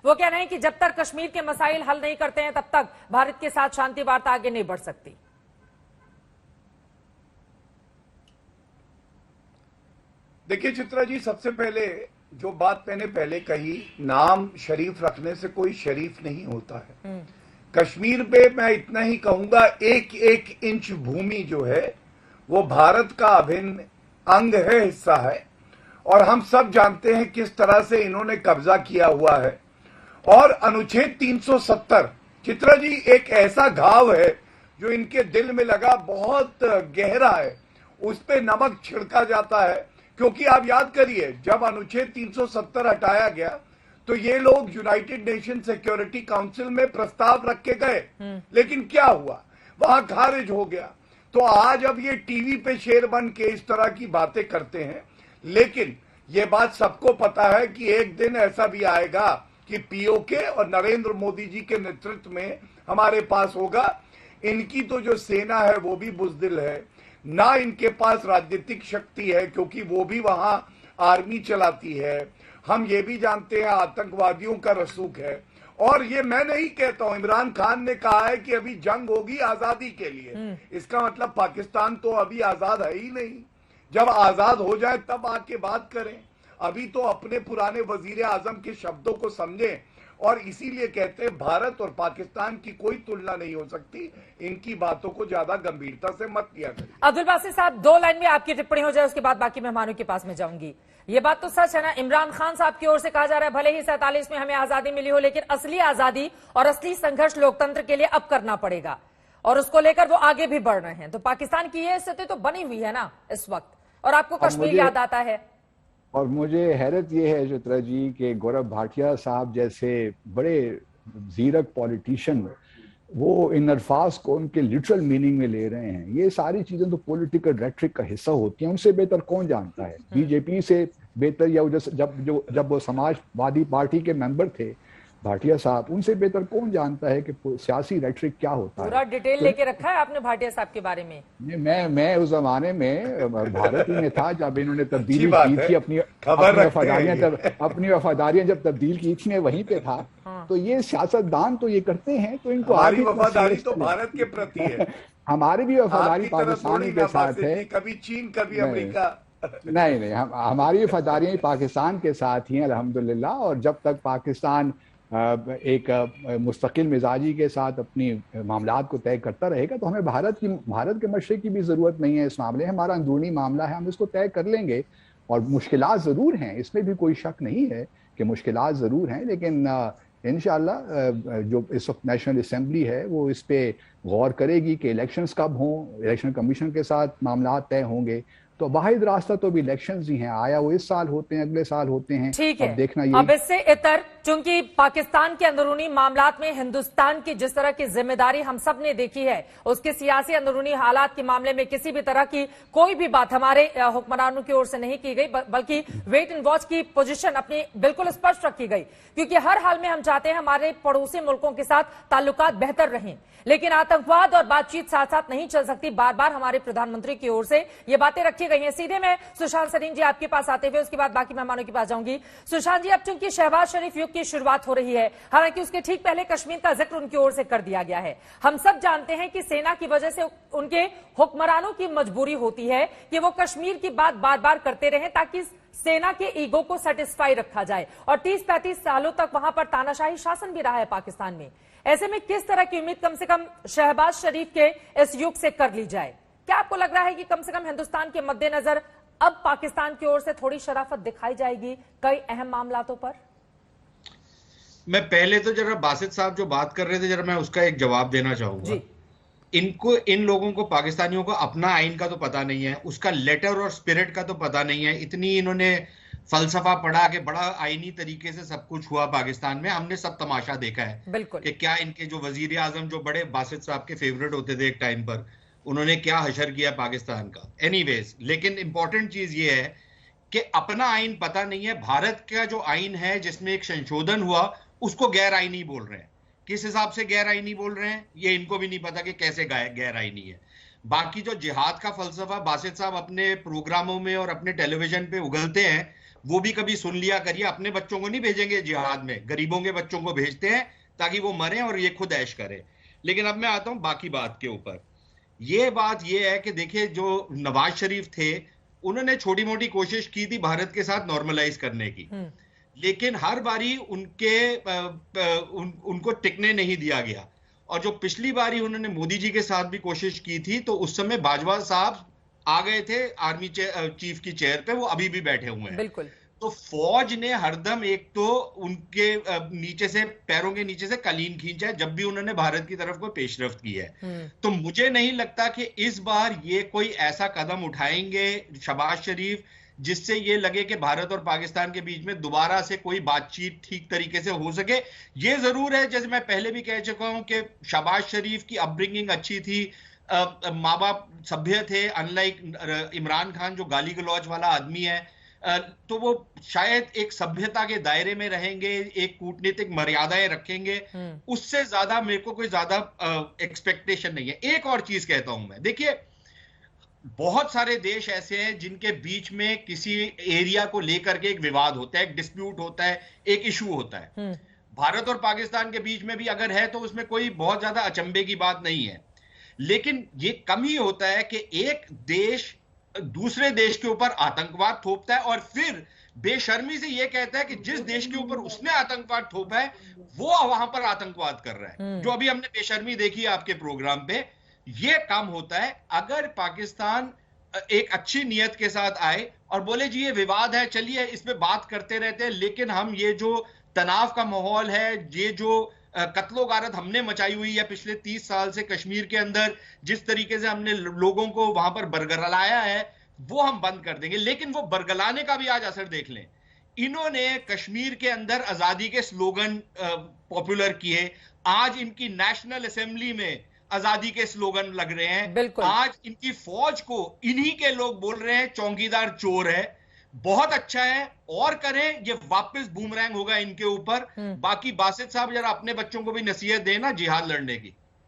वो कह रहे हैं कि जब तक कश्मीर के मसाइल हल नहीं करते हैं तब तक भारत के साथ शांति वार्ता आगे नहीं बढ़ सकती। देखिए चित्रा जी, सबसे पहले जो बात मैंने पहले कही, नाम शरीफ रखने से कोई शरीफ नहीं होता है। कश्मीर पे मैं इतना ही कहूंगा, एक एक इंच भूमि जो है वो भारत का अभिन्न अंग है, हिस्सा है। और हम सब जानते हैं किस तरह से इन्होंने कब्जा किया हुआ है। और अनुच्छेद 370 चित्रा जी एक ऐसा घाव है जो इनके दिल में लगा, बहुत गहरा है, उस पे नमक छिड़का जाता है। क्योंकि आप याद करिए, जब अनुच्छेद 370 हटाया गया तो ये लोग यूनाइटेड नेशन सिक्योरिटी काउंसिल में प्रस्ताव रख के गए, लेकिन क्या हुआ, वहां खारिज हो गया। तो आज अब ये टीवी पे शेर बन के इस तरह की बातें करते हैं। लेकिन ये बात सबको पता है कि एक दिन ऐसा भी आएगा कि पीओके और नरेंद्र मोदी जी के नेतृत्व में हमारे पास होगा। इनकी तो जो सेना है वो भी बुजदिल है, ना इनके पास राजनीतिक शक्ति है क्योंकि वो भी वहां आर्मी चलाती है। हम ये भी जानते हैं आतंकवादियों का रसूख है। और ये मैं नहीं कहता हूं, इमरान खान ने कहा है कि अभी जंग होगी आजादी के लिए। इसका मतलब पाकिस्तान तो अभी आजाद है ही नहीं। जब आजाद हो जाए तब आके बात करें। अभी तो अपने पुराने वजीर आजम के शब्दों को समझें। और इसीलिए कहते हैं भारत और पाकिस्तान की कोई तुलना नहीं हो सकती। इनकी बातों को ज्यादा गंभीरता से मत लिया करिए। अब्दुल बासित साहब, 2 लाइन में आपकी टिप्पणी हो जाए, उसके बाद बाकी मेहमानों के पास में जाऊंगी। ये बात तो सच है ना, इमरान खान साहब की ओर से कहा जा रहा है भले ही 47 में हमें आजादी मिली हो, लेकिन असली आजादी और असली संघर्ष लोकतंत्र के लिए अब करना पड़ेगा, और उसको लेकर वो आगे भी बढ़ रहे हैं। तो पाकिस्तान की ये स्थिति तो बनी हुई है ना इस वक्त, और आपको कश्मीर याद आता है। और मुझे हैरत ये है चित्रा जी के गौरव भाटिया साहब जैसे बड़े जीरक पॉलिटिशियन वो इन अल्फाज को उनके लिटरल मीनिंग में ले रहे हैं। ये सारी चीजें तो पॉलिटिकल रेटरिक का हिस्सा होती हैं, उनसे बेहतर कौन जानता है। बीजेपी से बेहतर, या जब वो समाजवादी पार्टी के मेंबर थे भाटिया साहब, उनसे बेहतर कौन जानता है कि सियासी रेटरिक क्या होता है। पूरा डिटेल लेके रखा है आपने भाटिया साहब के बारे में। मैं उस जमाने में भारत ही में था जब इन्होंने तब्दीली की थी, अपनी वफादारियां जब तब्दील की थी, मैं वहीं पे था। तो ये सियासतदान तो ये करते हैं, तो इनको हमारी वफादारी तो भारत के प्रति है। हमारी भी वफादारी पाकिस्तान के साथ है, कभी चीन कभी अमेरिका नहीं, हमारी वफादारियां पाकिस्तान के साथ ही हैं अल्हम्दुलिल्लाह। और जब तक पाकिस्तान एक मुस्तकिल मिजाजी के साथ अपनी मामलात को तय करता रहेगा तो हमें भारत के मशरे की भी ज़रूरत नहीं है। इस मामले हमारा अंदरूनी मामला है, हम इसको तय कर लेंगे। और मुश्किलात ज़रूर हैं, इसमें भी कोई शक नहीं है कि मुश्किलात ज़रूर हैं, लेकिन इंशाअल्लाह जो इस वक्त नेशनल असेंबली है वो इस पे गौर करेगी कि इलेक्शंस कब हों, इलेक्शन कमीशन के साथ मामलात तय होंगे। तो वाहिद रास्ता तो भी इलेक्शंस ही हैं, आया वो इस साल होते हैं, अगले साल होते हैं। ठीक है, देखना ये अब इससे इतर, चूंकि पाकिस्तान के अंदरूनी मामलात में हिंदुस्तान की जिस तरह की जिम्मेदारी हम सब ने देखी है, उसके सियासी अंदरूनी हालात के मामले में किसी भी तरह की कोई भी बात हमारे हुक्मरानों की ओर से नहीं की गई, बल्कि वेट एंड वॉच की पोजीशन अपनी बिल्कुल स्पष्ट रखी गई। क्योंकि हर हाल में हम चाहते हैं हमारे पड़ोसी मुल्कों के साथ ताल्लुकात बेहतर रहें, लेकिन आतंकवाद और बातचीत साथ साथ नहीं चल सकती। बार बार हमारे प्रधानमंत्री की ओर से ये बातें रखी गई हैं। सीधे मैं सुशांत सरीन जी आपके पास आते हुए उसके बाद बाकी मेहमानों के पास जाऊंगी। सुशांत जी, अब चूंकि शहबाज शरीफ युग की शुरुआत हो रही है, हालांकि उसके ठीक पहले कश्मीर का जिक्र उनकी ओर से कर दिया गया है। हम सब जानते हैं कि सेना की वजह से उनके हुक्मरानों की मजबूरी होती है कि वो कश्मीर की बात बार बार करते रहे ताकि सेना के ईगो को सेटिस्फाई रखा जाए। और 30-35 सालों तक वहां पर तानाशाही शासन भी रहा है पाकिस्तान में। ऐसे में किस तरह की उम्मीद कम से कम शहबाज शरीफ के इस युग से कर ली जाए? क्या आपको लग रहा है कि कम से कम हिंदुस्तान के मद्देनजर अब पाकिस्तान की ओर से थोड़ी शराफत दिखाई जाएगी कई अहम मामलातों पर? मैं पहले तो जरा बासित साहब जो बात कर रहे थे, जरा मैं उसका एक जवाब देना चाहूंगा। इन लोगों को, पाकिस्तानियों को अपना आइन का तो पता नहीं है, उसका लेटर और स्पिरिट का तो पता नहीं है। इतनी इन्होंने फलसफा पढ़ा कि बड़ा आईनी तरीके से सब कुछ हुआ पाकिस्तान में, हमने सब तमाशा देखा है कि क्या इनके जो वजीर आजम जो बड़े बासित साहब के फेवरेट होते थे एक टाइम पर, उन्होंने क्या हशर किया पाकिस्तान का। एनीवेज, लेकिन इंपॉर्टेंट चीज ये है कि अपना आइन पता नहीं है। भारत का जो आइन है जिसमें एक संशोधन हुआ उसको गैर आईनी बोल रहे हैं। किस हिसाब से गैर आईनी बोल रहे हैं ये इनको भी नहीं पता कि कैसे गैर आईनी है। बाकी जो जिहाद का फलसफा बासित साहब अपने प्रोग्रामों में और अपने टेलीविजन पे उगलते हैं, वो भी कभी सुन लिया करिए। अपने बच्चों को नहीं भेजेंगे जिहाद में, गरीबों के बच्चों को भेजते हैं ताकि वो मरें और ये खुद ऐश करें। लेकिन अब मैं आता हूं बाकी बात के ऊपर। ये बात ये है कि देखिए, जो नवाज शरीफ थे, उन्होंने छोटी मोटी कोशिश की थी भारत के साथ नॉर्मलाइज करने की, लेकिन हर बारी उनको टिकने नहीं दिया गया। और जो पिछली बारी उन्होंने मोदी जी के साथ भी कोशिश की थी, तो उस समय बाजवा साहब आ गए थे आर्मी चीफ की चेयर पे, वो अभी भी बैठे हुए हैं। बिल्कुल। तो फौज ने हरदम एक तो उनके नीचे से, पैरों के नीचे से कलीन खींचा है जब भी उन्होंने भारत की तरफ कोई पेशरफ्त की है। तो मुझे नहीं लगता कि इस बार ये कोई ऐसा कदम उठाएंगे शहबाज शरीफ जिससे ये लगे कि भारत और पाकिस्तान के बीच में दोबारा से कोई बातचीत ठीक तरीके से हो सके। ये जरूर है, जैसे मैं पहले भी कह चुका हूं, कि शहबाज शरीफ की अपब्रिंगिंग अच्छी थी, माँ बाप सभ्य थे, अनलाइक इमरान खान जो गाली गलौज वाला आदमी है। तो वो शायद एक सभ्यता के दायरे में रहेंगे, एक कूटनीतिक मर्यादाएं रखेंगे। उससे ज्यादा मेरे को कोई ज्यादा एक्सपेक्टेशन नहीं है। एक और चीज कहता हूं मैं, देखिए, बहुत सारे देश ऐसे हैं जिनके बीच में किसी एरिया को लेकर के एक विवाद होता है, एक डिस्प्यूट होता है, एक इशू होता है। भारत और पाकिस्तान के बीच में भी अगर है तो उसमें कोई बहुत ज्यादा अचंभे की बात नहीं है। लेकिन ये कम ही होता है कि एक देश दूसरे देश के ऊपर आतंकवाद थोपता है और फिर बेशर्मी से यह कहता है कि जिस देश के ऊपर उसने आतंकवाद थोपा है वो वहां पर आतंकवाद कर रहा है। जो अभी हमने बेशर्मी देखी आपके प्रोग्राम पे, यह काम होता है। अगर पाकिस्तान एक अच्छी नियत के साथ आए और बोले जी ये विवाद है, चलिए इस पे बात करते रहते हैं, लेकिन हम ये जो तनाव का माहौल है, ये जो कत्लो गारत हमने मचाई हुई है पिछले 30 साल से कश्मीर के अंदर, जिस तरीके से हमने लोगों को वहां पर बरगलाया है, वो हम बंद कर देंगे। लेकिन वो बरगलाने का भी आज असर देख लें। इन्होंने कश्मीर के अंदर आजादी के स्लोगन पॉपुलर किए। आज इनकी नेशनल असेंबली में आजादी के स्लोगन लग रहे हैं। आज इनकी फौज को इन्हीं के लोग बोल रहे हैं चौकीदार चोर है। बहुत अच्छा है, और करें, ये वापस बूमरैंग होगा इनके ऊपर। बाकी बासित साहब जरा अपने बच्चों को भी नसीहत देना जिहाद लड़ने की।